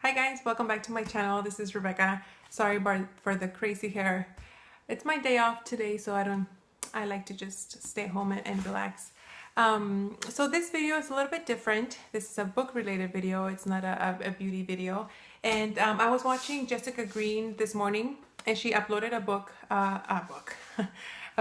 Hi guys, welcome back to my channel. This is Rebecca. Sorry for the crazy hair. It's my day off today, so I like to just stay home and relax. So this video is a little bit different. This is a book related video. It's not a beauty video. And I was watching Jessica Green this morning and she uploaded a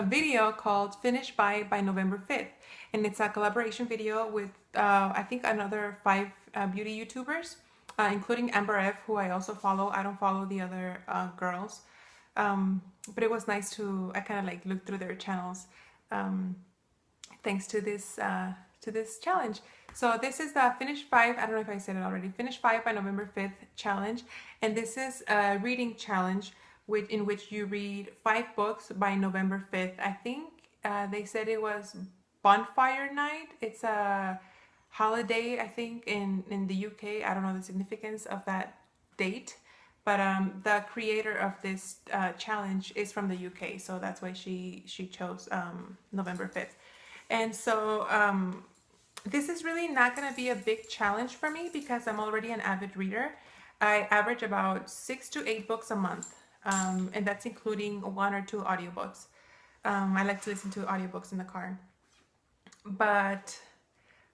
video called Finish by November 5th. And it's a collaboration video with I think another 5 beauty YouTubers. Including Amber F, who I also follow. I don't follow the other girls, but it was nice I kind of like looked through their channels thanks to this challenge. So this is the Finish 5, I don't know if I said it already, Finish 5 by November 5th challenge, and this is a reading challenge in which you read 5 books by November 5th. I think they said it was Bonfire night. It's a holiday, I think, in the UK. I don't know the significance of that date, but the creator of this challenge is from the UK, so that's why she chose November 5th. And so this is really not going to be a big challenge for me because I'm already an avid reader. I average about 6 to 8 books a month, and that's including 1 or 2 audiobooks. I like to listen to audiobooks in the car. But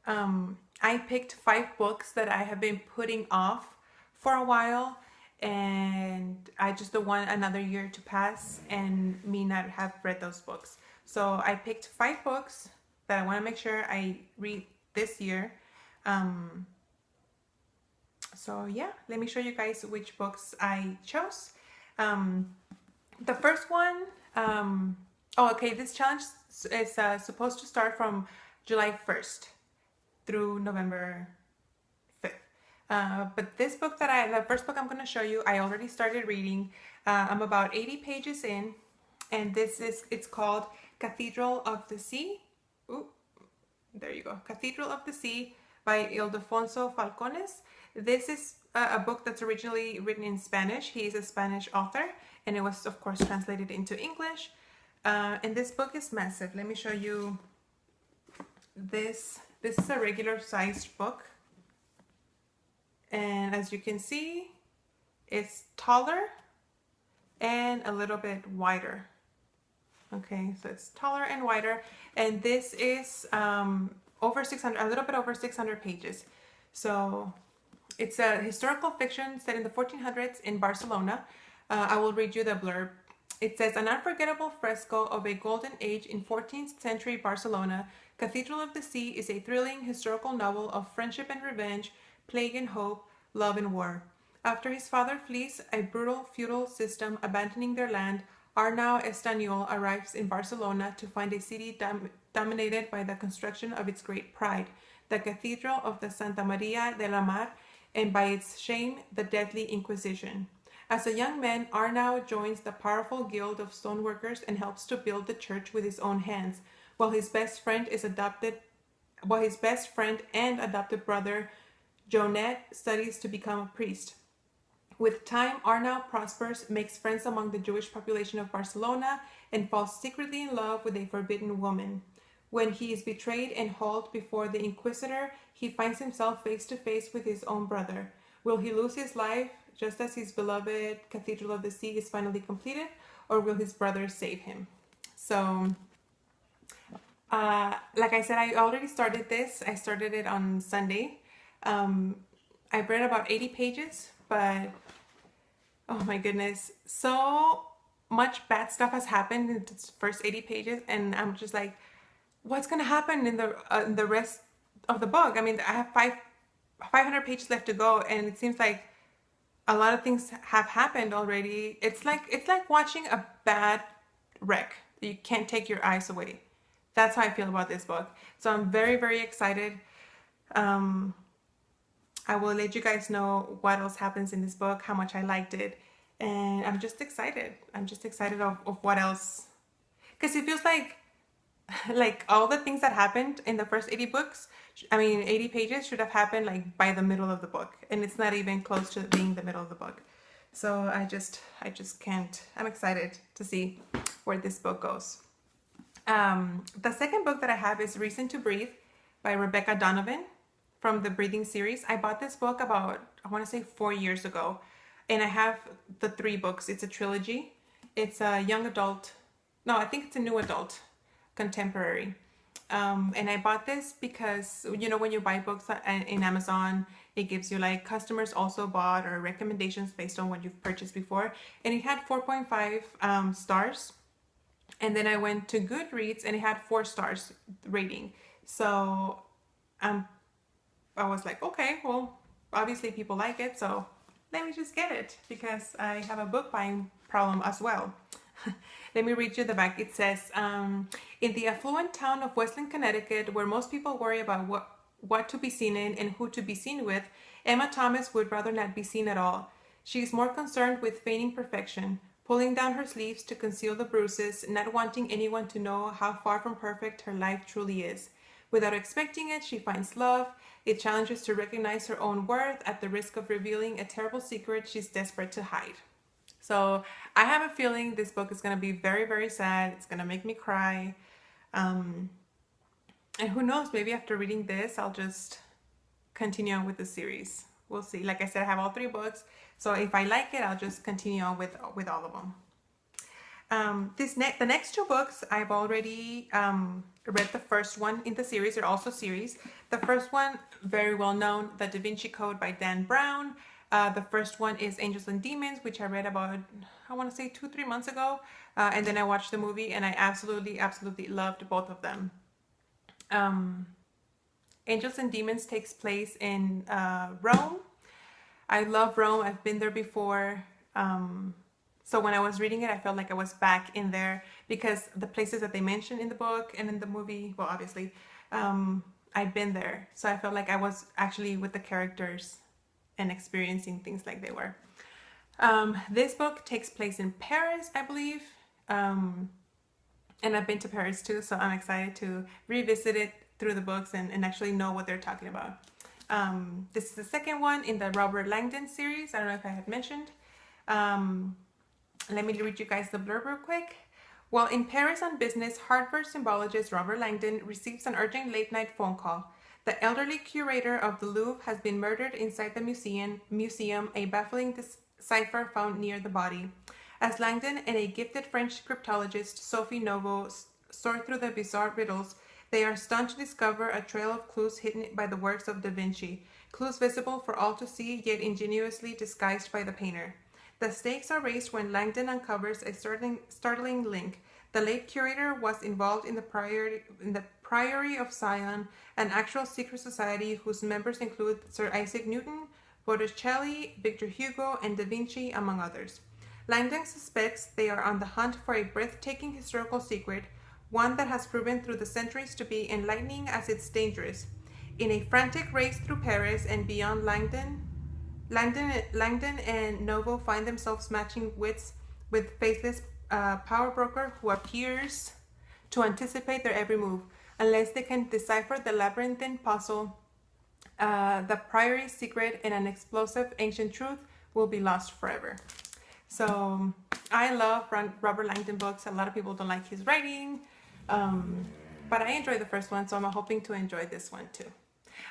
I picked 5 books that I have been putting off for a while, and I just don't want another year to pass and me not have read those books. So I picked 5 books that I want to make sure I read this year. So yeah, let me show you guys which books I chose. The first one, this challenge is supposed to start from July 1st through November 5th. But this book the first book I'm going to show you, I already started reading. I'm about 80 pages in, and it's called Cathedral of the Sea. Ooh, there you go. Cathedral of the Sea by Ildefonso Falcones. This is a book that's originally written in Spanish. He is a Spanish author, and it was, of course, translated into English. And this book is massive. Let me show you this. This is a regular sized book, and as you can see, it's taller and a little bit wider. Okay, so it's taller and wider, and this is over 600, a little bit over 600 pages. So it's a historical fiction set in the 1400s in Barcelona. I will read you the blurb. It says, an unforgettable fresco of a golden age in 14th century Barcelona, Cathedral of the Sea is a thrilling historical novel of friendship and revenge, plague and hope, love and war. After his father flees a brutal feudal system abandoning their land, Arnau Estanyol arrives in Barcelona to find a city dominated by the construction of its great pride, the Cathedral of the Santa Maria de la Mar, and by its shame, the deadly Inquisition. As a young man, Arnau joins the powerful guild of stoneworkers and helps to build the church with his own hands, while his best friend and adopted brother Jonet studies to become a priest. With time, Arnau prospers, makes friends among the Jewish population of Barcelona, and falls secretly in love with a forbidden woman. When he is betrayed and hauled before the Inquisitor, he finds himself face to face with his own brother. Will he lose his life just as his beloved Cathedral of the Sea is finally completed, or will his brother save him? So, like I said, I already started this. I started it on Sunday. I've read about 80 pages, but oh my goodness, so much bad stuff has happened in the first 80 pages, and I'm just like, what's gonna happen in the rest of the book? I mean, I have 500 pages left to go, and it seems like a lot of things have happened already. It's like watching a bad wreck. You can't take your eyes away. That's how I feel about this book. So I'm very, very excited. I will let you guys know what else happens in this book, how much I liked it, and I'm just excited. I'm just excited of what else, because it feels like all the things that happened in the first 80 books, 80 pages should have happened like by the middle of the book, and it's not even close to being the middle of the book. So I just can't. I'm excited to see where this book goes. The second book that I have is Reason to Breathe by Rebecca Donovan from the Breathing series. I bought this book about, I want to say 4 years ago. And I have the 3 books. It's a trilogy. It's a young adult. No, I think it's a new adult contemporary. And I bought this because, you know, when you buy books in Amazon, it gives you like customers also bought or recommendations based on what you've purchased before. And it had 4.5 stars. And then I went to Goodreads and it had 4 stars rating. So I was like, okay, well, obviously people like it. So let me just get it because I have a book buying problem as well. Let me read you the back. It says, in the affluent town of Westland, Connecticut, where most people worry about what to be seen in and who to be seen with, Emma Thomas would rather not be seen at all. She is more concerned with feigning perfection, pulling down her sleeves to conceal the bruises, not wanting anyone to know how far from perfect her life truly is. Without expecting it, she finds love. It challenges to recognize her own worth at the risk of revealing a terrible secret she's desperate to hide. So I have a feeling this book is going to be very, very sad. It's going to make me cry. And who knows, maybe after reading this, I'll just continue on with the series. We'll see. Like I said, I have all 3 books. So if I like it, I'll just continue on with all of them. The next 2 books, I've already read the first one in the series. They're also series. The first one, very well known, The Da Vinci Code by Dan Brown. The first one is Angels and Demons, which I read about, I want to say 2-3 months ago. And then I watched the movie and I absolutely loved both of them. Angels and Demons takes place in Rome. I love Rome. I've been there before. So when I was reading it, I felt like I was back in there because the places that they mentioned in the book and in the movie, well, obviously, I've been there. So I felt like I was actually with the characters and experiencing things like they were. This book takes place in Paris, I believe. And I've been to Paris too, so I'm excited to revisit it through the books and actually know what they're talking about. This is the second one in the Robert Langdon series. I don't know if I had mentioned. Let me read you guys the blurb real quick. While in Paris on business, Harvard symbologist Robert Langdon receives an urgent late-night phone call. The elderly curator of the Louvre has been murdered inside the museum, a baffling cipher found near the body. As Langdon and a gifted French cryptologist, Sophie Novo, sort through the bizarre riddles, they are stunned to discover a trail of clues hidden by the works of Da Vinci, clues visible for all to see, yet ingeniously disguised by the painter. The stakes are raised when Langdon uncovers a startling link. The late curator was involved in the Priory of Sion, an actual secret society whose members include Sir Isaac Newton, Botticelli, Victor Hugo, and Da Vinci, among others. Langdon suspects they are on the hunt for a breathtaking historical secret, one that has proven through the centuries to be enlightening as it's dangerous. In a frantic race through Paris and beyond, Langdon and Novo find themselves matching wits with faithless power broker who appears to anticipate their every move. Unless they can decipher the labyrinthine puzzle, the Priory's secret and an explosive ancient truth will be lost forever. So I love Robert Langdon books. A lot of people don't like his writing, but I enjoyed the first one, so I'm hoping to enjoy this one too.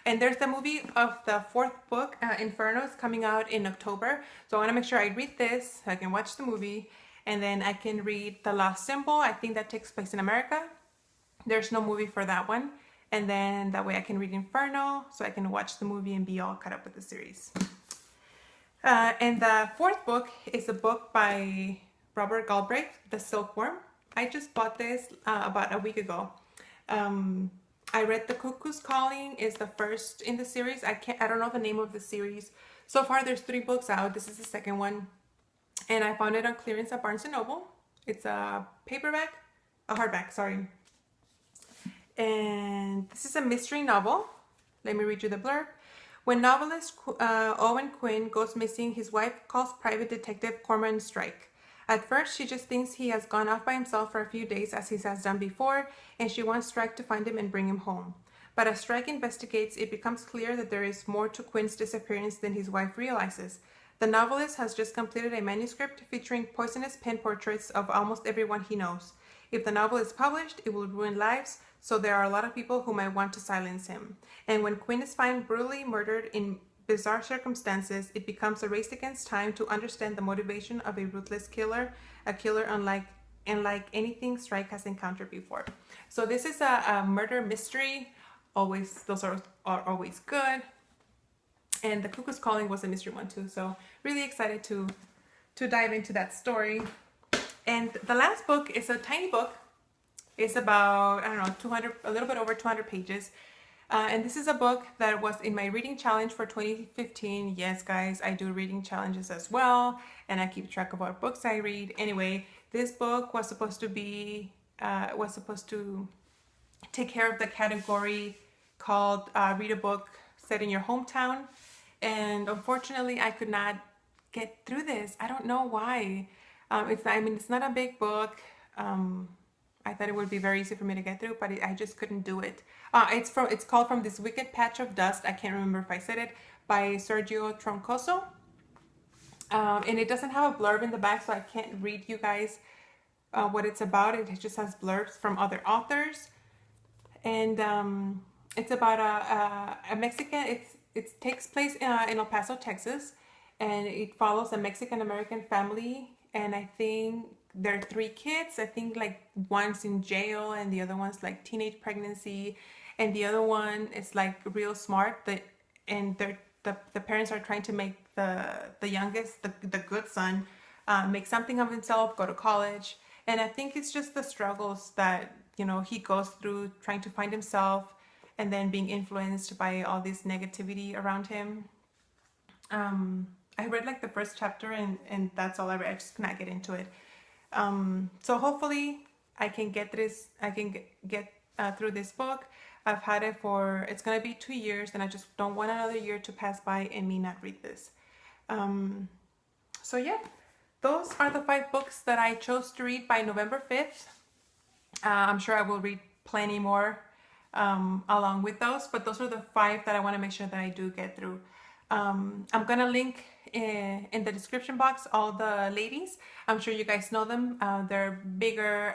And there's the movie of the 4th book, Inferno, is coming out in October. So I want to make sure I read this so I can watch the movie, and then I can read The Lost Symbol. I think that takes place in America. There's no movie for that one. And then that way I can read Inferno so I can watch the movie and be all caught up with the series. And the 4th book is a book by Robert Galbraith, The Silkworm. I just bought this about a week ago. I read The Cuckoo's Calling is the first in the series. I don't know the name of the series. So far there's 3 books out. This is the second one. And I found it on clearance at Barnes & Noble. It's a hardback, sorry. And this is a mystery novel. Let me read you the blurb. When novelist Owen Quinn goes missing, his wife calls private detective Cormoran Strike. At first, she just thinks he has gone off by himself for a few days, as he has done before, and she wants Strike to find him and bring him home. But as Strike investigates, it becomes clear that there is more to Quinn's disappearance than his wife realizes. The novelist has just completed a manuscript featuring poisonous pen portraits of almost everyone he knows. If the novel is published, it will ruin lives, so there are a lot of people who might want to silence him. And when Quinn is found brutally murdered in bizarre circumstances, it becomes a race against time to understand the motivation of a ruthless killer, a killer unlike anything Strike has encountered before. So this is a murder mystery. Always, those are always good. And the Cuckoo's Calling was a mystery one too. So really excited to dive into that story. And the last book is a tiny book. It's about, I don't know, 200, a little bit over 200 pages. And this is a book that was in my reading challenge for 2015. Yes, guys, I do reading challenges as well. And I keep track of what books I read. Anyway, this book was supposed to be, take care of the category called Read a Book Set in Your Hometown. And unfortunately, I could not get through this. I don't know why. It's not a big book. I thought it would be very easy for me to get through, but I just couldn't do it. It's called From This Wicked Patch of Dust. I can't remember if I said it, by Sergio Troncoso. And it doesn't have a blurb in the back, so I can't read you guys what it's about. It just has blurbs from other authors. And it's about a Mexican, it takes place in El Paso, Texas. And it follows a Mexican-American family. And I think there are 3 kids. I think like one's in jail and the other one's like teenage pregnancy. And the other one is like real smart. And the parents are trying to make the youngest, the good son, make something of himself, go to college. And I think it's just the struggles that, you know, he goes through trying to find himself and then being influenced by all this negativity around him. I read like the first chapter and that's all I read. I just could not get into it. So hopefully I can get this, get through this book. I've had it for, it's going to be 2 years and I just don't want another year to pass by and me not read this. So yeah, those are the 5 books that I chose to read by November 5th. I'm sure I will read plenty more along with those, but those are the 5 that I want to make sure that I do get through. I'm going to link in the description box all the ladies. I'm sure you guys know them. They're bigger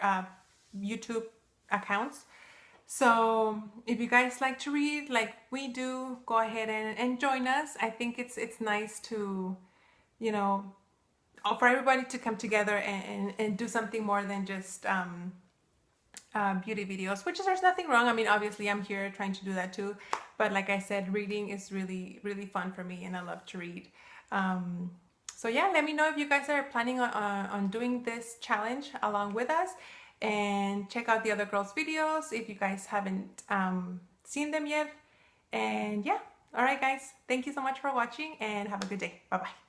YouTube accounts. So if you guys like to read like we do, go ahead and join us. I think it's nice to, you know, for everybody to come together and do something more than just beauty videos, which there's nothing wrong. I mean, obviously I'm here trying to do that too, but like I said, reading is really, really fun for me and I love to read. So yeah, let me know if you guys are planning on doing this challenge along with us, and check out the other girls' videos if you guys haven't seen them yet. And yeah, all right guys, thank you so much for watching and have a good day. Bye bye.